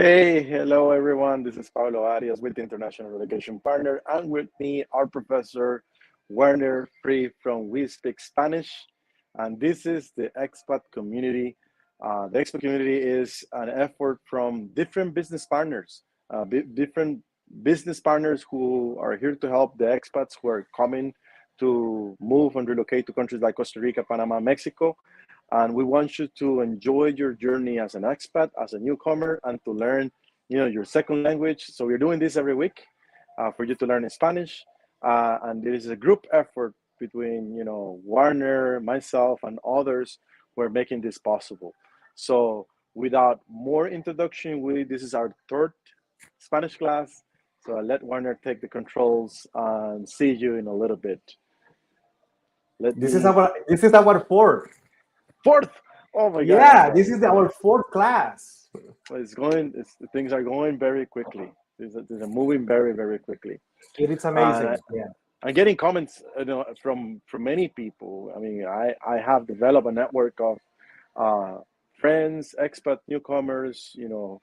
Hey, hello everyone. This is Pablo Arias with the International Relegation Partner, and with me, our Professor Wagner R from We Speak Spanish. And this is the Expat Community. The Expat Community is an effort from different business partners, different business partners who are here to help the expats who are coming to move and relocate to countries like Costa Rica, Panama, Mexico. And we want you to enjoy your journey as an expat, as a newcomer, and to learn, your second language. So we're doing this every week for you to learn Spanish. And it is a group effort between, Warner, myself, and others who are making this possible. So without more introduction, this is our third Spanish class. So I'll let Warner take the controls and see you in a little bit. This is our fourth. Oh my God! Yeah, this is our fourth class. Things are going very quickly. These are moving very, very quickly. It is amazing. Yeah. I'm getting comments, from many people. I mean, I have developed a network of friends, expat newcomers,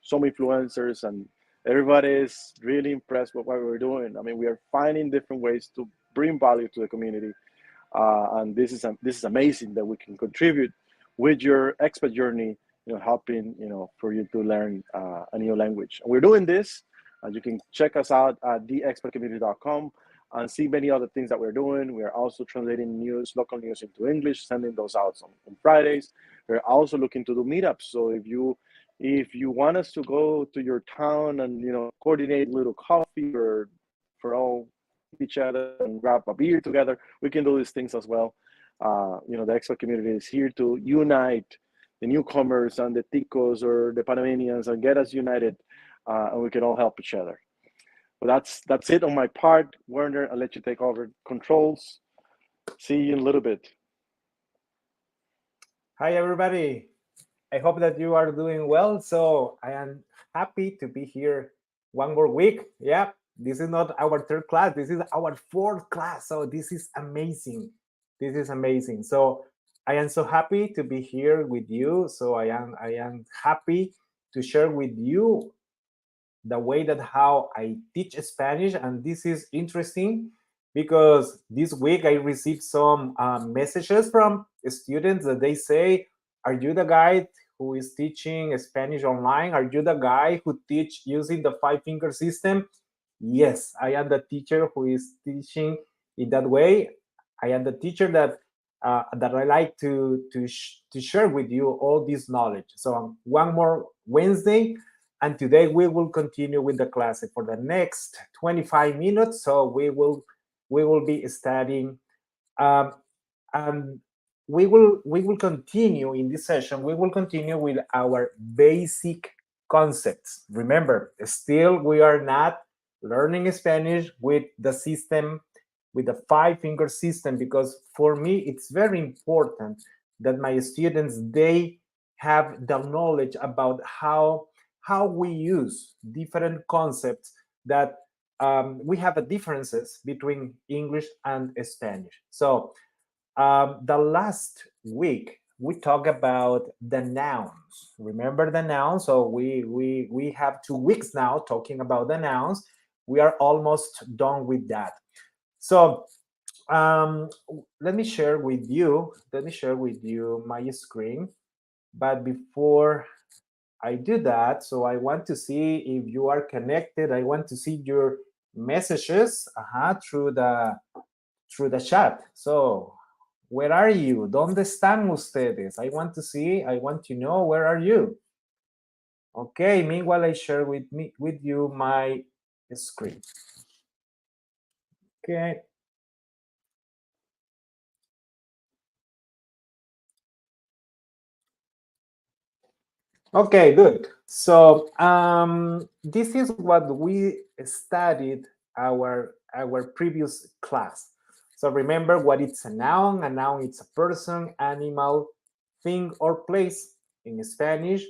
some influencers, and everybody is really impressed with what we're doing. I mean, we are finding different ways to bring value to the community, and this is amazing that we can contribute with your expat journey, helping, for you to learn a new language. And we're doing this. You can check us out at theexpatcommunity.com and see many other things that we're doing. We are also translating local news into English, sending those out on Fridays. We're also looking to do meetups. So if you want us to go to your town and, coordinate a little coffee or for all each other and grab a beer together, we can do these things as well. The expat community is here to unite the newcomers and the ticos or the Panamanians and get us united, and we can all help each other. Well, that's it on my part. Werner, I'll let you take over controls. See you in a little bit. Hi, everybody. I hope that you are doing well. So I am happy to be here one more week. Yeah, this is not our third class. This is our fourth class. So this is amazing. This is amazing. So I am so happy to be here with you. So I am happy to share with you the way that how I teach Spanish. And this is interesting because this week I received some messages from students that they say, are you the guy who is teaching Spanish online? Are you the guy who teach using the 5-finger system? Yes, I am the teacher who is teaching in that way. I am the teacher that I like to share with you all this knowledge. So one more Wednesday, and today we will continue with the class for the next 25 minutes. So we will be studying, and we will continue in this session. We will continue with our basic concepts. Remember, still we are not learning Spanish with the system, with the 5-finger system, because for me it's very important that my students, they have the knowledge about how we use different concepts, that we have differences between English and Spanish. So the last week we talked about the nouns. Remember the nouns? So we have 2 weeks now talking about the nouns. We are almost done with that. So let me share with you my screen. But before I do that, so I want to see if you are connected. I want to see your messages through the chat. So where are you? ¿Dónde están ustedes? I want to know, where are you? Okay, meanwhile I share with you my screen. Okay. Okay, good. So this is what we studied our previous class. So remember what it's a noun. A noun it's a person, animal, thing, or place. In Spanish,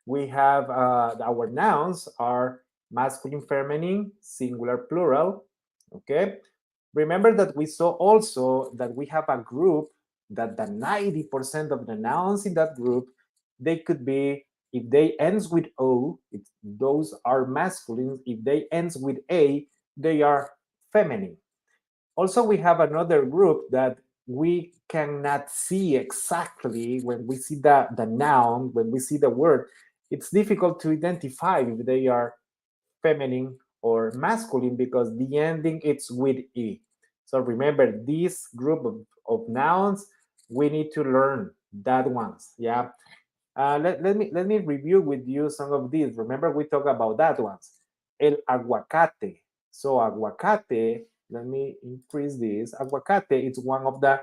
we have our nouns are masculine, feminine, singular, plural. Okay. Remember that we saw also that we have a group that the 90% of the nouns in that group, they could be If they ends with O, those are masculine. If they ends with A, they are feminine. Also, we have another group that we cannot see exactly when we see the noun, when we see the word. It's difficult to identify if they are feminine or masculine because the ending it's with E. So remember this group of nouns, we need to learn that ones. Yeah. Let me review with you some of these. Remember we talked about that ones. El aguacate. So aguacate, let me increase this. Aguacate is one of the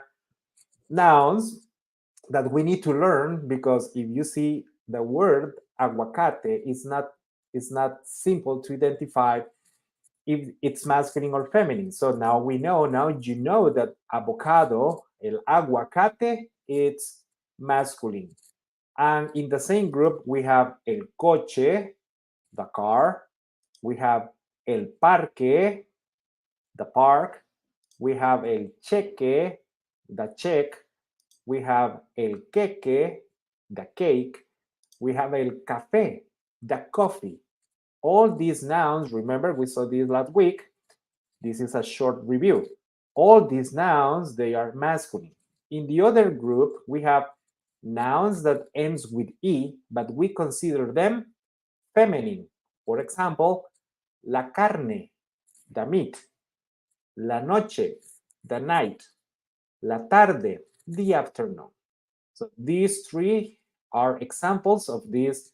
nouns that we need to learn because if you see the word aguacate, it's not simple to identify if it's masculine or feminine. So now we know, now you know that avocado, el aguacate, it's masculine. And in the same group, we have el coche, the car. We have el parque, the park. We have el cheque, the check. We have el queque, the cake. We have el café, the coffee. All these nouns, remember we saw this last week. This is a short review. All these nouns, they are masculine. In the other group, we have nouns that ends with E, but we consider them feminine. For example, la carne, the meat, la noche, the night, la tarde, the afternoon. So these three are examples of these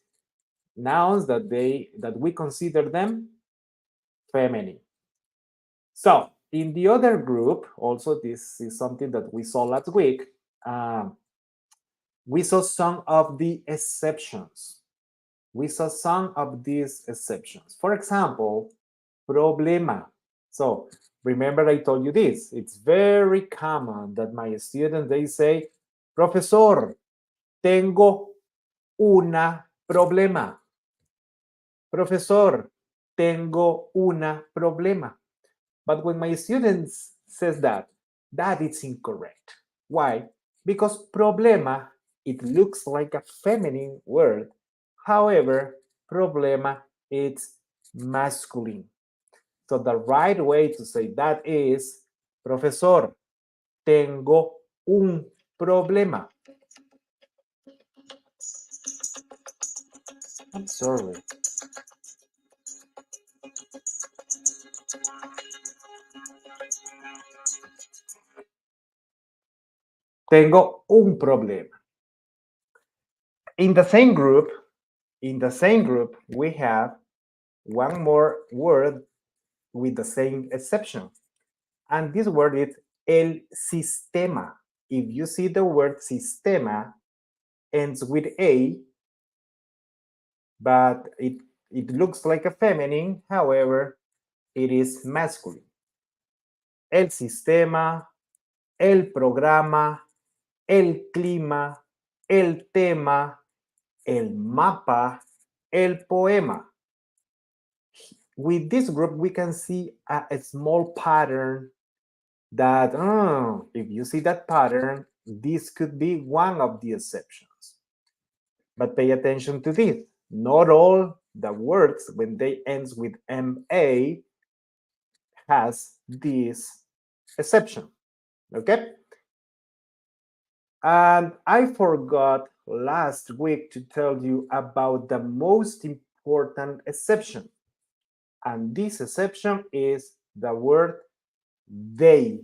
nouns that we consider them feminine. So in the other group, also this is something that we saw last week. We saw some of the exceptions. We saw some of these exceptions. For example, problema. So remember I told you this. It's very common that my students, they say, Profesor, tengo una problema. Profesor, tengo una problema. But when my students says that is incorrect. Why? Because problema, it looks like a feminine word. However, problema, it's masculine. So the right way to say that is, Profesor, tengo un problema. I'm sorry. Tengo un problema. In the same group, we have one more word with the same exception. And this word is el sistema. If you see the word sistema ends with A, but it looks like a feminine, however, it is masculine. El sistema, el programa, el clima, el tema, el mapa, el poema. With this group, we can see a small pattern that, if you see that pattern, this could be one of the exceptions. But pay attention to this. Not all the words, when they ends with MA, has this exception, okay? And I forgot last week to tell you about the most important exception. And this exception is the word they.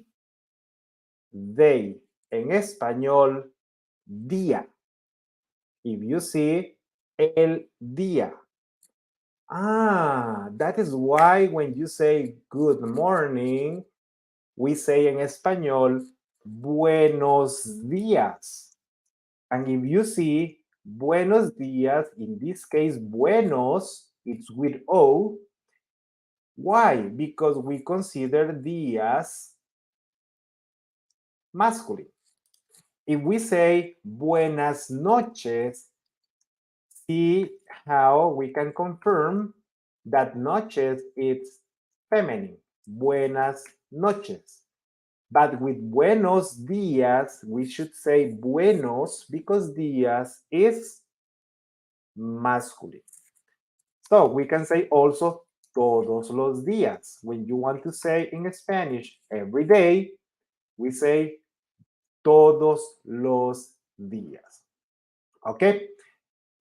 They. En español, día. If you see el día. That is why when you say good morning, we say en español, buenos días. And if you see buenos días, in this case, buenos, it's with O. Why? Because we consider días masculine. If we say buenas noches, see how we can confirm that noches is feminine. Buenas noches. But with buenos días, we should say buenos because días is masculine. So we can say also todos los días. When you want to say in Spanish every day, we say todos los días. Okay.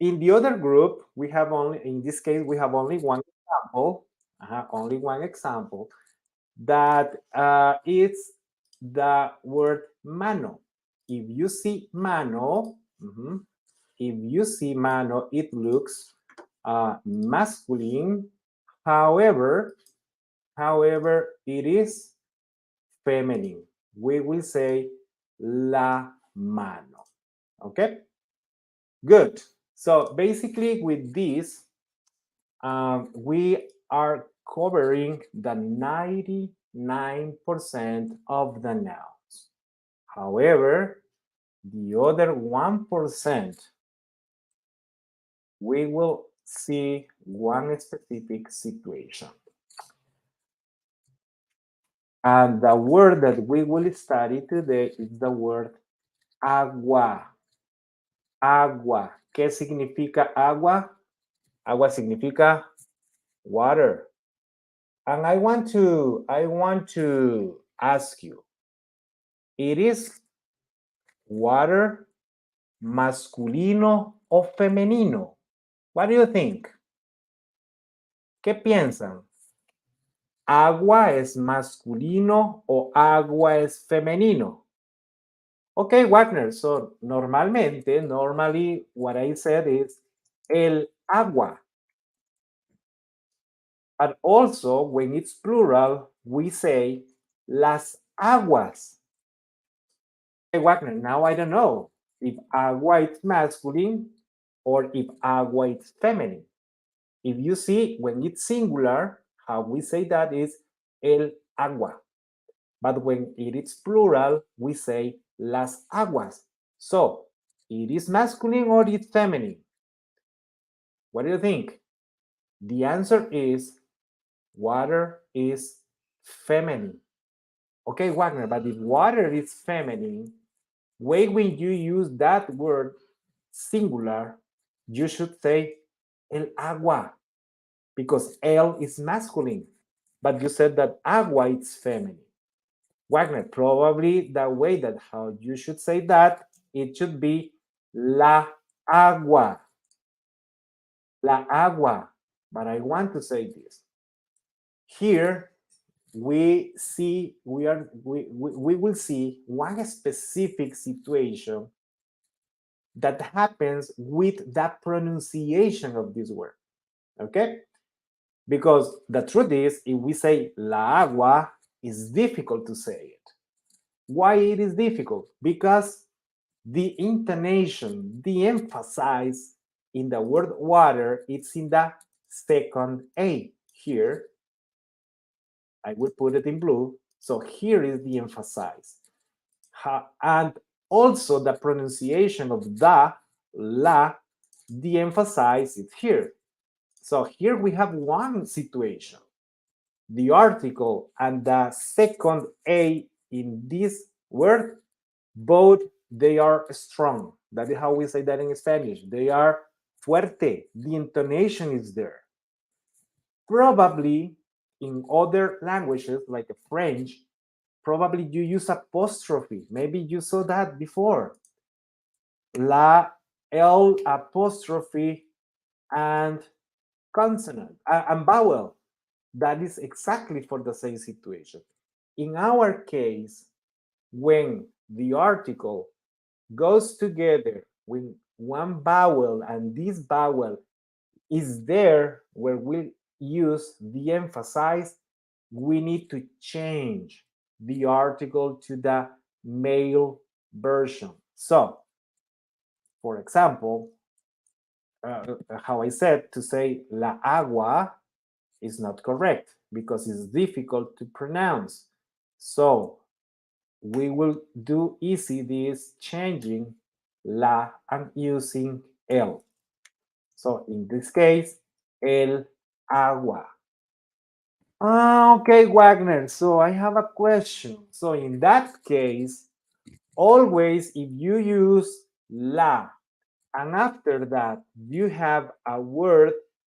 In the other group, we have only, in this case, we have only one example, only one example, that is the word mano. If you see mano, if you see mano, it looks masculine. However, it is feminine. We will say la mano. Okay, good. So basically, with this, we are covering the 99% of the nouns. However, the other 1%, we will see one specific situation. And the word that we will study today is the word agua. Agua. ¿Qué significa agua? Agua significa water. And I want to ask you, it is water masculino o femenino? What do you think? ¿Qué piensan? ¿Agua es masculino o agua es femenino? Okay, Wagner. So normally what I said is el agua. But also when it's plural, we say las aguas. Okay, Wagner, now I don't know if agua is masculine or if agua is feminine. If you see, when it's singular, how we say that is el agua. But when it is plural, we say las aguas. So, it is masculine or it's feminine? What do you think? The answer is water is feminine. Okay, Wagner, but if water is feminine, when you use that word singular, you should say el agua, because el is masculine, but you said that agua is feminine. Wagner, probably the way that how you should say that, it should be la agua. La agua. But I want to say this. Here we will see one specific situation that happens with the pronunciation of this word. Okay? Because the truth is, if we say la agua, it's difficult to say it. Why it is difficult? Because the intonation, the emphasis in the word water, it's in the second A. Here, I will put it in blue. So here is the emphasis. And also the pronunciation of the, la, the emphasis is here. So here we have one situation. The article and the second A in this word, both they are strong. That is how we say that in Spanish. They are fuerte. The intonation is there. Probably in other languages like French, probably you use apostrophe. Maybe you saw that before. La, L apostrophe, and consonant, and vowel. That is exactly for the same situation. In our case, when the article goes together with one vowel and this vowel is there where we use the emphasis, we need to change the article to the male version. So, for example, how I said, to say la agua is not correct because it's difficult to pronounce. So we will do easy this changing la and using el. So in this case, el agua. Okay, Wagner. So I have a question. So in that case, always if you use la And after that, you have a word,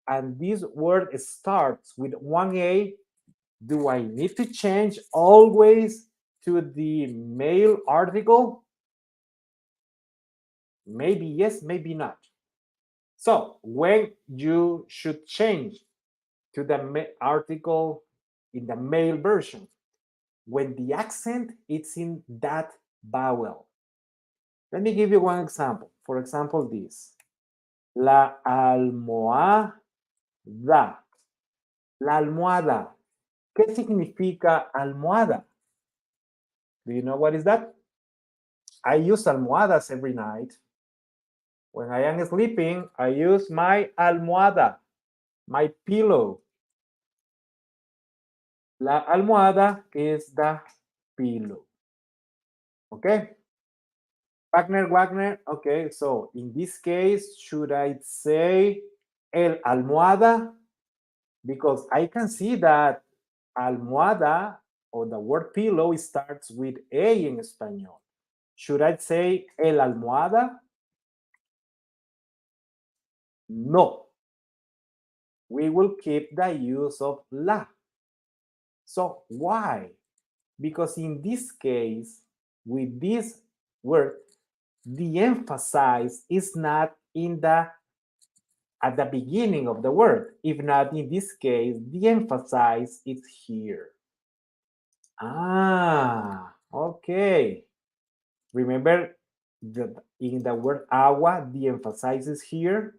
and this word starts with one A. Do I need to change always to the male article? Maybe yes, maybe not. So when you should change to the article in the male version, when the accent is in that vowel. Let me give you one example. For example, this. La almohada. La almohada. ¿Qué significa almohada? Do you know what is that? I use almohadas every night. When I am sleeping, I use my almohada, my pillow. La almohada is the pillow. Okay? Wagner. Okay, so in this case, should I say el almohada? Because I can see that almohada or the word pillow starts with A in Espanol. Should I say el almohada? No. We will keep the use of la. So why? Because in this case, with this word, the emphasis is not in the at the beginning of the word. If not, in this case, the emphasis is here. Ah, okay. Remember that in the word agua, the emphasis is here.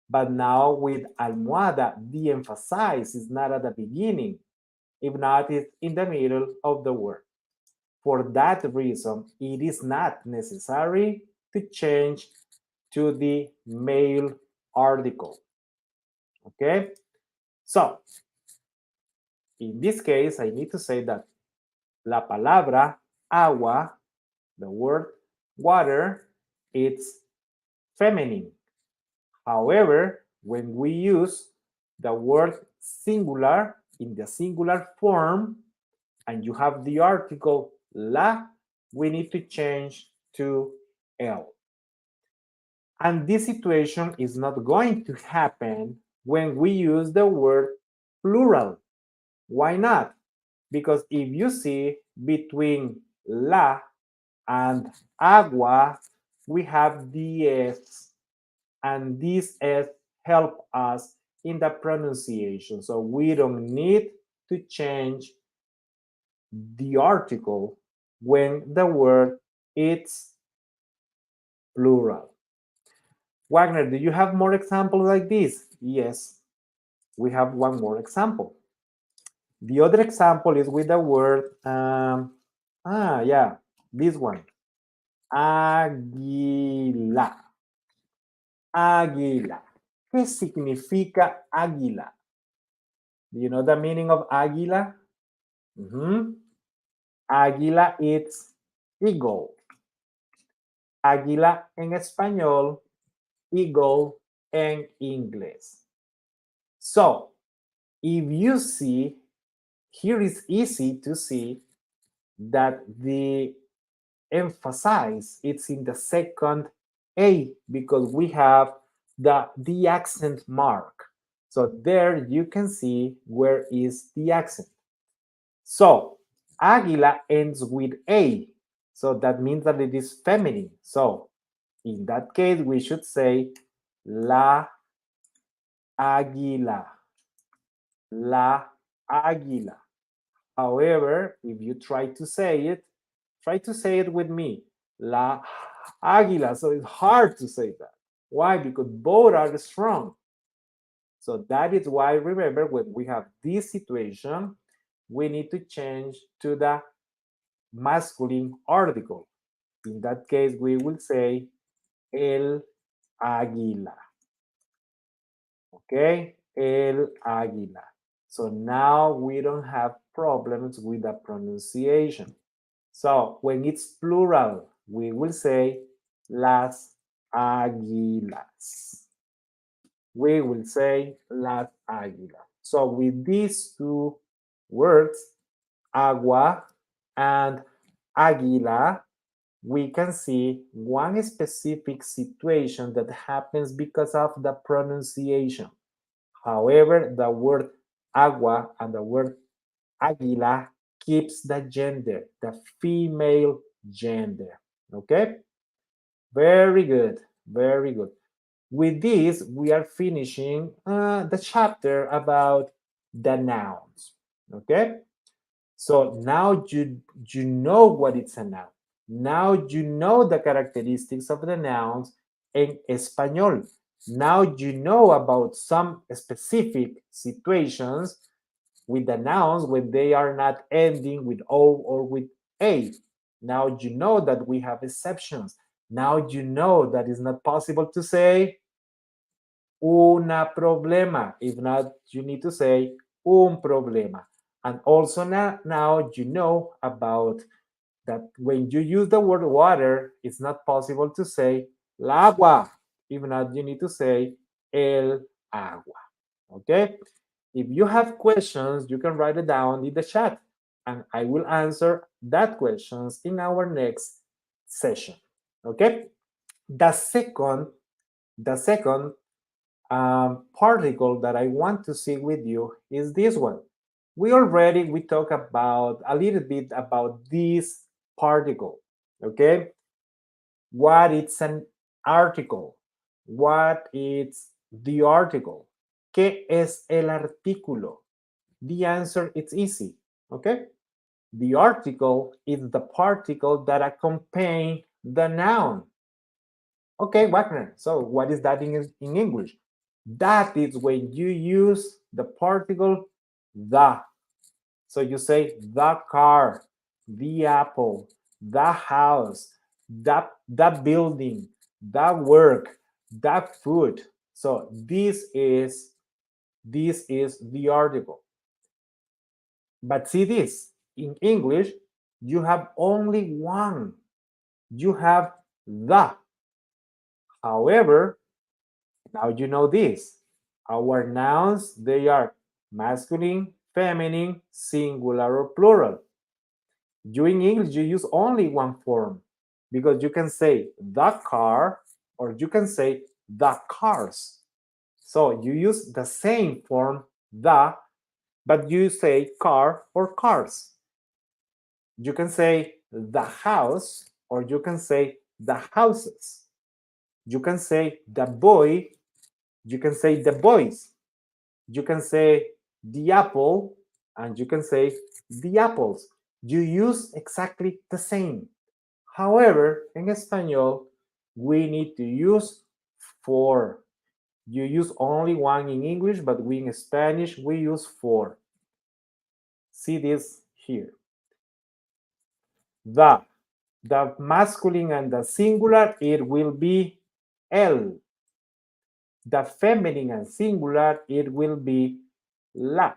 But now with almohada, the emphasis is not at the beginning. If not, it's in the middle of the word. For that reason, it is not necessary to change to the male article. Okay? So, in this case, I need to say that la palabra agua, the word water, it's feminine. However, when we use the word singular in the singular form and you have the article la, we need to change to el. And this situation is not going to happen when we use the word plural. Why not? Because if you see between la and agua, we have the s, and this s help us in the pronunciation. So we don't need to change the article when the word is plural. Wagner, do you have more examples like this? Yes, we have one more example. The other example is with the word, this one, águila. Águila. ¿Qué significa águila? Do you know the meaning of águila? Águila it's eagle. Águila en español, eagle en inglés. So, if you see, here is easy to see that the emphasis it's in the second A because we have the accent mark. So there you can see where is the accent. So águila ends with A. So that means that it is feminine. So in that case, we should say la águila. La águila. However, if you try to say it with me. La águila. So it's hard to say that. Why? Because both are strong. So that is why, remember, when we have this situation, we need to change to the masculine article. In that case, we will say el águila. Okay, el águila. So now we don't have problems with the pronunciation. So when it's plural, we will say las águilas. We will say las águilas. So with these two words, agua and águila, we can see one specific situation that happens because of the pronunciation. However, the word agua and the word águila keeps the gender, the female gender. Okay? Very good. Very good. With this, we are finishing the chapter about the nouns. Okay? So now you know what it's a noun. Now you know the characteristics of the nouns in Espanol. Now you know about some specific situations with the nouns when they are not ending with O or with A. Now you know that we have exceptions. Now you know that it's not possible to say una problema. If not, you need to say un problema. And also now you know about that when you use the word water, it's not possible to say la agua. If not, you need to say el agua. Okay? If you have questions, you can write it down in the chat and I will answer that questions in our next session. Okay? The second particle that I want to see with you is this one. We talked about a little bit about this particle. Okay? What is an article? What is the article? ¿Qué es el artículo? The answer is easy. Okay? The article is the particle that accompany the noun. Okay, Wagner. So what is that in English? That is when you use the particle the. So you say the car, the apple, the house, the building, the work, the food. So this is the article. But see this, in English, you have only one. You have the. However, now you know this. Our nouns, they are masculine, feminine, singular, or plural. You in English, you use only one form because you can say the car or you can say the cars. So you use the same form, the, but you say car or cars. You can say the house or you can say the houses. You can say the boy, you can say the boys. You can say the apple and you can say the apples. You use exactly the same. However, in Espanol, we need to use four. You use only one in English, but we in Spanish, we use four. See this here. The masculine and the singular, it will be el. The feminine and singular, it will be la.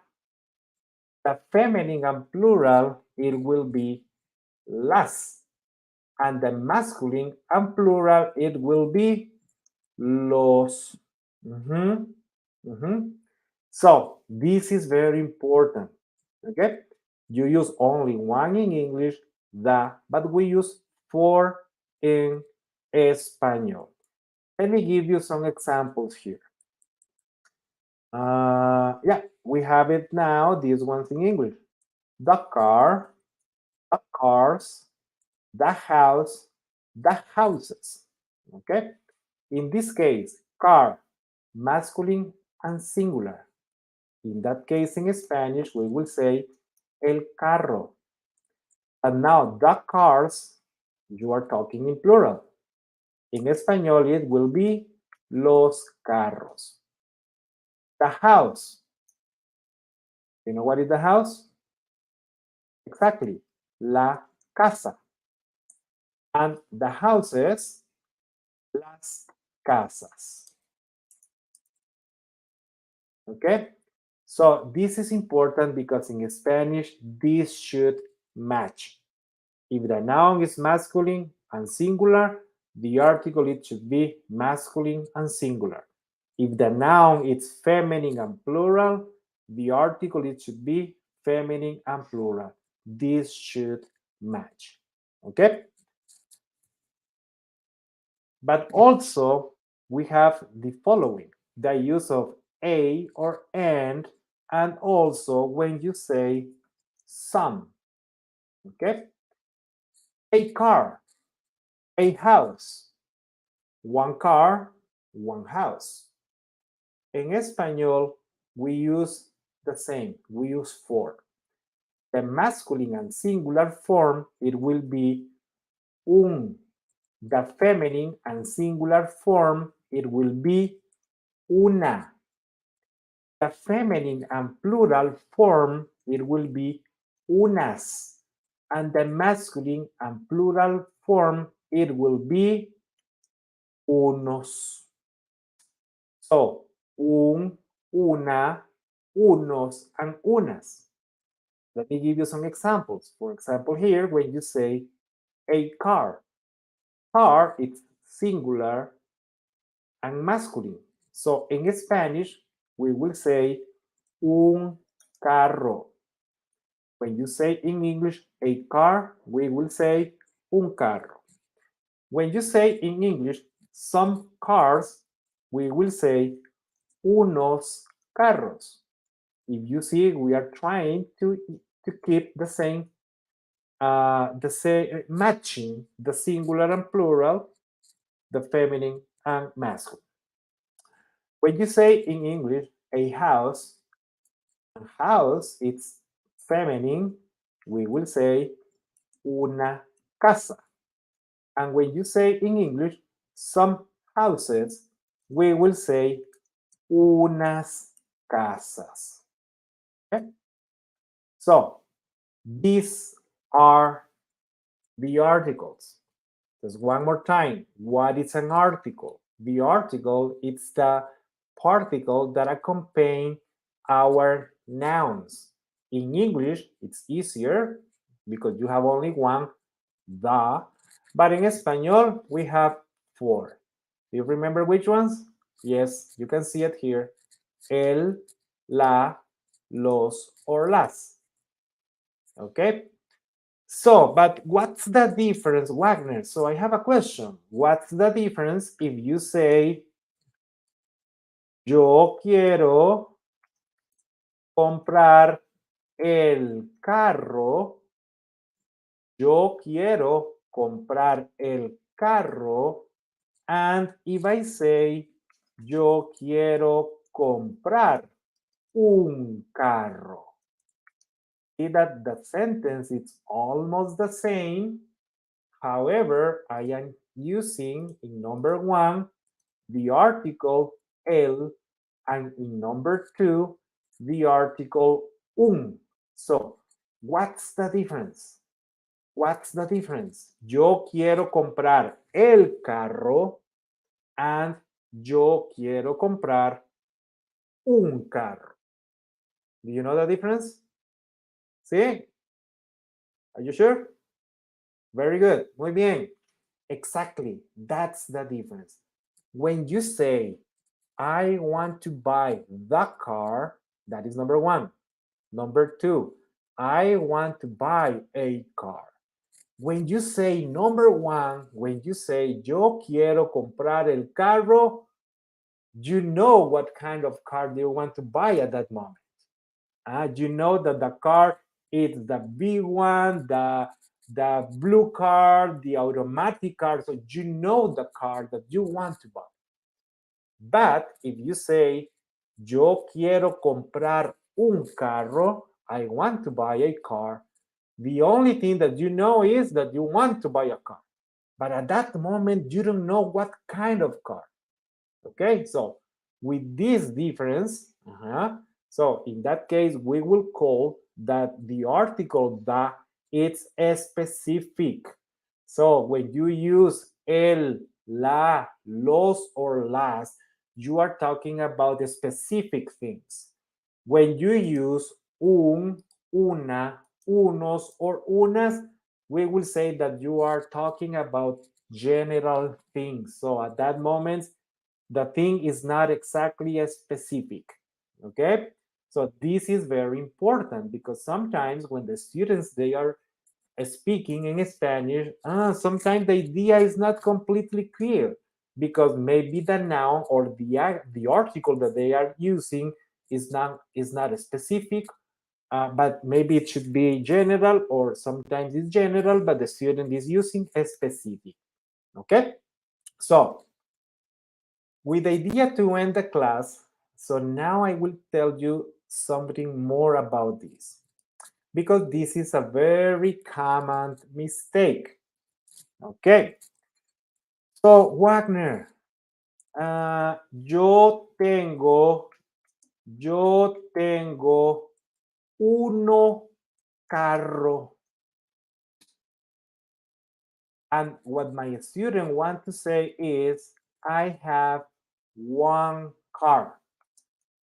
The feminine and plural, it will be las. And the masculine and plural, it will be los. So this is very important. Okay? You use only one in English, the, but we use four in Espanol. Let me give you some examples here. Yeah, we have it now. These ones in English. The car, the cars, the house, the houses. Okay? In this case, car, masculine and singular. In that case, in Spanish, we will say el carro. And now the cars, you are talking in plural. In Espanol, it will be los carros. The house. You know what is the house? Exactly, la casa. And the houses, las casas. Okay? So this is important because in Spanish, this should match. If the noun is masculine and singular, the article it should be masculine and singular. If the noun is feminine and plural, the article it should be feminine and plural. This should match. Okay? But also, we have the following, the use of a or and also when you say some, okay? A car, a house, one car, one house. En español, we use the same, we use for. The masculine and singular form, it will be un. The feminine and singular form, it will be una. The feminine and plural form, it will be unas. And the masculine and plural form, it will be unos. So, un, una, unos, and unas. Let me give you some examples. For example, here, when you say a car, car, it's singular and masculine. So, in Spanish, we will say un carro. When you say in English a car, we will say un carro. When you say in English some cars, we will say unos carros. If you see, we are trying to keep the same matching the singular and plural, the feminine and masculine. When you say in English a house, it's feminine, we will say una casa. And when you say in English some houses, we will say unas casas. Okay? So these are the articles. Just one more time, what is an article? The article is the particle that accompany our nouns. In English, it's easier because you have only one, the, but in Espanol, we have four. Do you remember which ones? Yes, you can see it here. El, la, los, or las. Okay? So, but what's the difference, Wagner? So I have a question. What's the difference if you say, yo quiero comprar el carro, yo quiero comprar el carro, and if I say, yo quiero comprar un carro? See that the sentence is almost the same. However, I am using in number one the article el, and in number two the article un. So, what's the difference? What's the difference? Yo quiero comprar el carro and yo quiero comprar un carro. Do you know the difference? See? Are you sure? Very good. Muy bien. Exactly. That's the difference. When you say, I want to buy the car, that is number one. Number two, I want to buy a car. When you say number one, when you say, yo quiero comprar el carro, you know what kind of car do you want to buy at that moment. You know that the car is the big one, the blue car, the automatic car. So you know the car that you want to buy. But if you say, yo quiero comprar un carro, I want to buy a car, the only thing that you know is that you want to buy a car. But at that moment, you don't know what kind of car. Okay, so with this difference, so in that case, we will call that the article the, it's specific. So when you use el, la, los, or las, you are talking about the specific things. When you use un, una, unos, or unas, we will say that you are talking about general things. So at that moment, the thing is not exactly as specific. Okay? So this is very important because sometimes when the students, they are speaking in Spanish, sometimes the idea is not completely clear. because maybe the noun or the article that they are using is not specific, but maybe it should be general, or sometimes it's general, but the student is using a specific. Okay, so with the idea to end the class, so now I will tell you something more about this, because this is a very common mistake. Okay, so Wagner, yo tengo uno carro. And what my student want to say is, I have one car.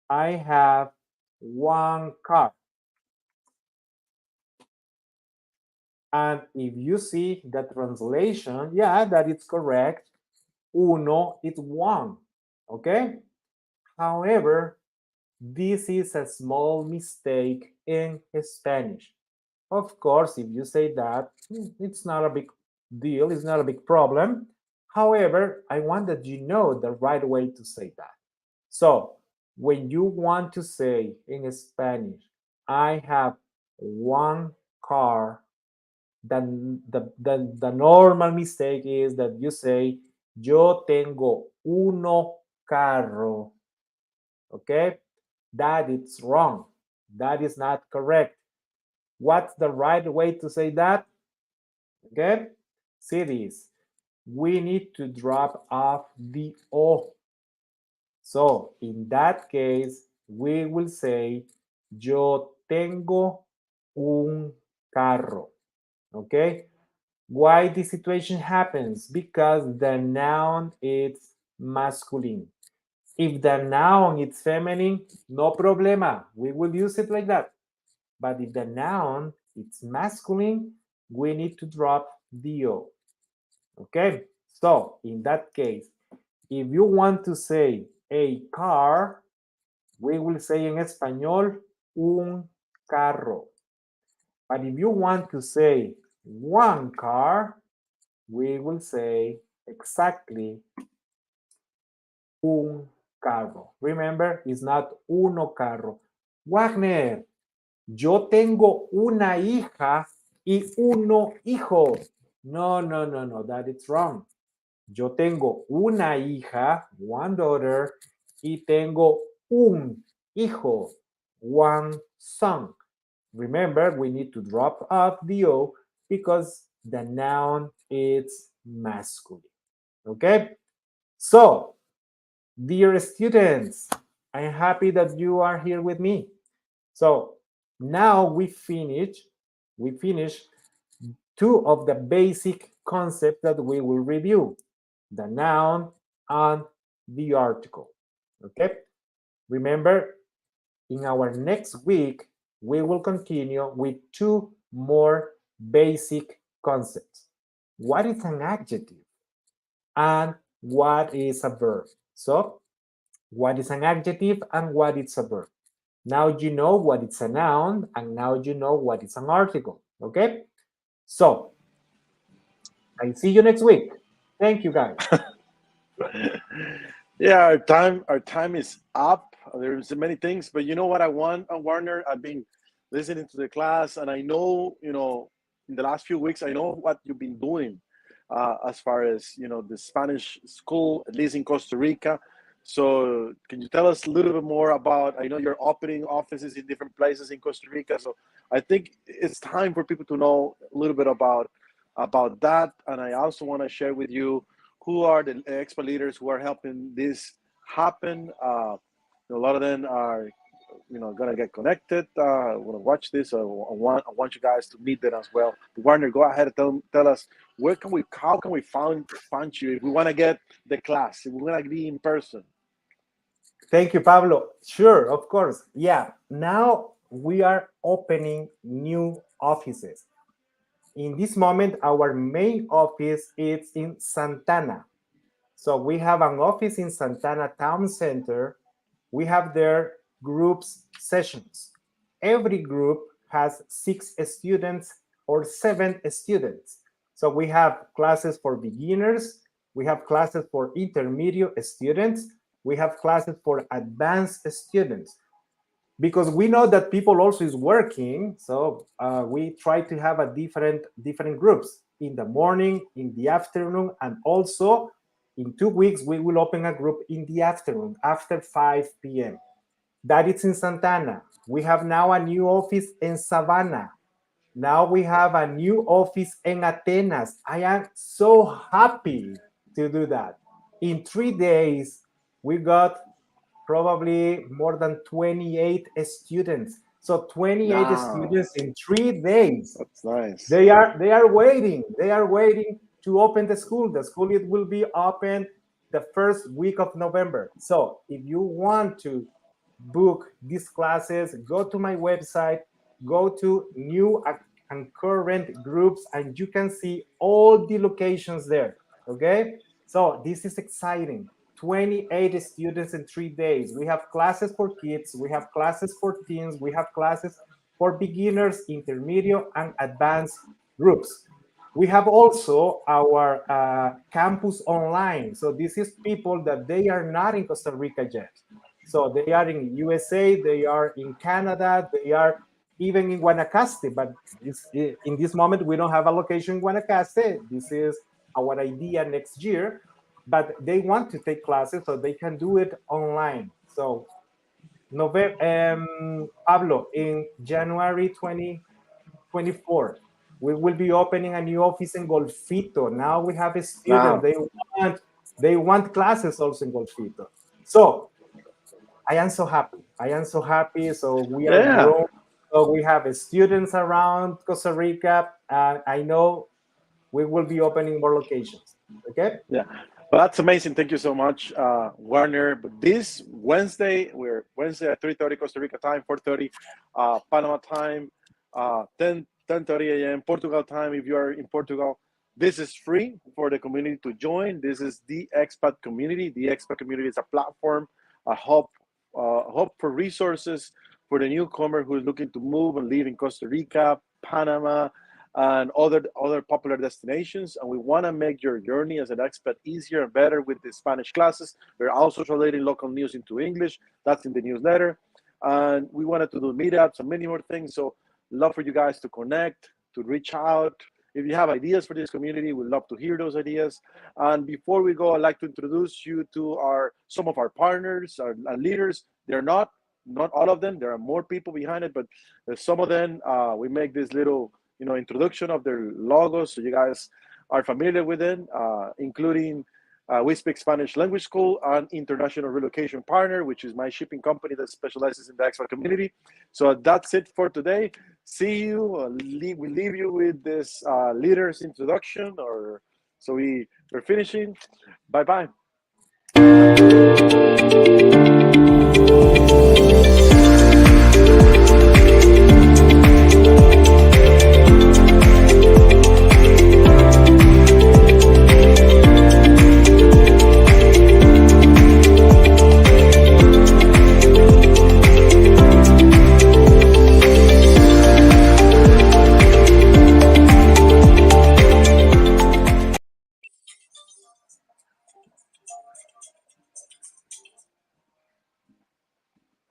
I have one car. And if you see the translation, yeah, that is correct. Uno is one. Okay? However, this is a small mistake in Spanish. Of course, if you say that, it's not a big deal, it's not a big problem. However, I want that you know the right way to say that. So, when you want to say in Spanish, I have one car, then the normal mistake is that you say, yo tengo uno carro. Okay? That is wrong. That is not correct. What's the right way to say that? Okay? See this. We need to drop off the O. So, in that case, we will say, yo tengo un carro. Okay? Why this situation happens? Because the noun is masculine. If the noun is feminine, no problema. We will use it like that. But if the noun is masculine, we need to drop the O. Okay? So, in that case, if you want to say a car, we will say en español un carro. But if you want to say one car, we will say exactly un carro. Remember, it's not uno carro. Wagner, yo tengo una hija y uno hijo. No, no, no, no, that is wrong. Yo tengo una hija, one daughter, y tengo un hijo, one son. Remember, we need to drop off the O because the noun is masculine. Okay? So, dear students, I'm happy that you are here with me. So, now we finish two of the basic concepts that we will review, the noun and the article. Okay? Remember, in our next week, we will continue with two more basic concepts. What is an adjective and what is a verb? So, what is an adjective and what is a verb? Now you know what is a noun and now you know what is an article. Okay? So, I see you next week. Thank you, guys. Yeah, our time is up. There's many things, but you know what I want, Warner? I've been listening to the class, and I know, in the last few weeks, I know what you've been doing, as far as the Spanish school, at least in Costa Rica. So, can you tell us a little bit more about? I know you're opening offices in different places in Costa Rica, so I think it's time for people to know a little bit about that. And I also want to share with you who are the expert leaders who are helping this happen. A lot of them are, gonna get connected. Want to watch this. I want you guys to meet them as well. Warner, go ahead and tell us how can we find you if we want to get the class, if we want to be in person. Thank you, Pablo. Sure, of course. Yeah, now we are opening new offices. In this moment, our main office is in Santana. So we have an office in Santana Town Center. We have there groups sessions. Every group has 6 students or 7 students. So we have classes for beginners, We have classes for intermediate students. We have classes for advanced students. Because we know that people also is working, so we try to have a different groups in the morning, in the afternoon, and also in 2 weeks we will open a group in the afternoon after 5 p.m. That is in Santana. We have now a new office in Savannah. Now we have a new office in Atenas. I am so happy to do that. In 3 days, we got probably more than 28 students. So 28 Wow, students in 3 days. that's nice. They are waiting. They are waiting to open the school. The school it will be open the first week of November. So if you want to book these classes, go to my website, go to new and current groups, and you can see all the locations there. Okay, so this is exciting. 28 students in 3 days. We have classes for kids, we have classes for teens, we have classes for beginners, intermediate, and advanced groups. We have also our campus online. So this is people that they are not in Costa Rica yet. So they are in USA, they are in Canada, they are even in Guanacaste, but in this moment we don't have a location in Guanacaste. This is our idea next year, but they want to take classes so they can do it online. So November, Pablo, in January 2024, we will be opening a new office in Golfito. Now we have a student. Wow. They want classes also in Golfito. So I am so happy. I am so happy. So we are Yeah. growing. So we have students around Costa Rica, and I know we will be opening more locations. Okay. Yeah. Well, that's amazing. Thank you so much, Warner. But this Wednesday, we're Wednesday at 3:30 Costa Rica time, 4:30 Panama time, 10:30 a.m. Portugal time. If you are in Portugal, this is free for the community to join. This is the Expat Community. The Expat Community is a platform, a hub for resources for the newcomer who is looking to move and live in Costa Rica, Panama, and other popular destinations. And we want to make your journey as an expat easier and better with the Spanish classes. We're also translating local news into English. That's in the newsletter. And we wanted to do meetups and many more things. So love for you guys to connect, to reach out. If you have ideas for this community, we'd love to hear those ideas. And before we go, I'd like to introduce you to some of our partners, our leaders. They're not all of them. There are more people behind it, but some of them, we make this little introduction of their logos, so you guys are familiar with it, including We Speak Spanish Language School and International Relocation Partner, which is my shipping company that specializes in the expat community. So that's it for today. See you. We leave you with this leader's introduction, so we're finishing. Bye bye.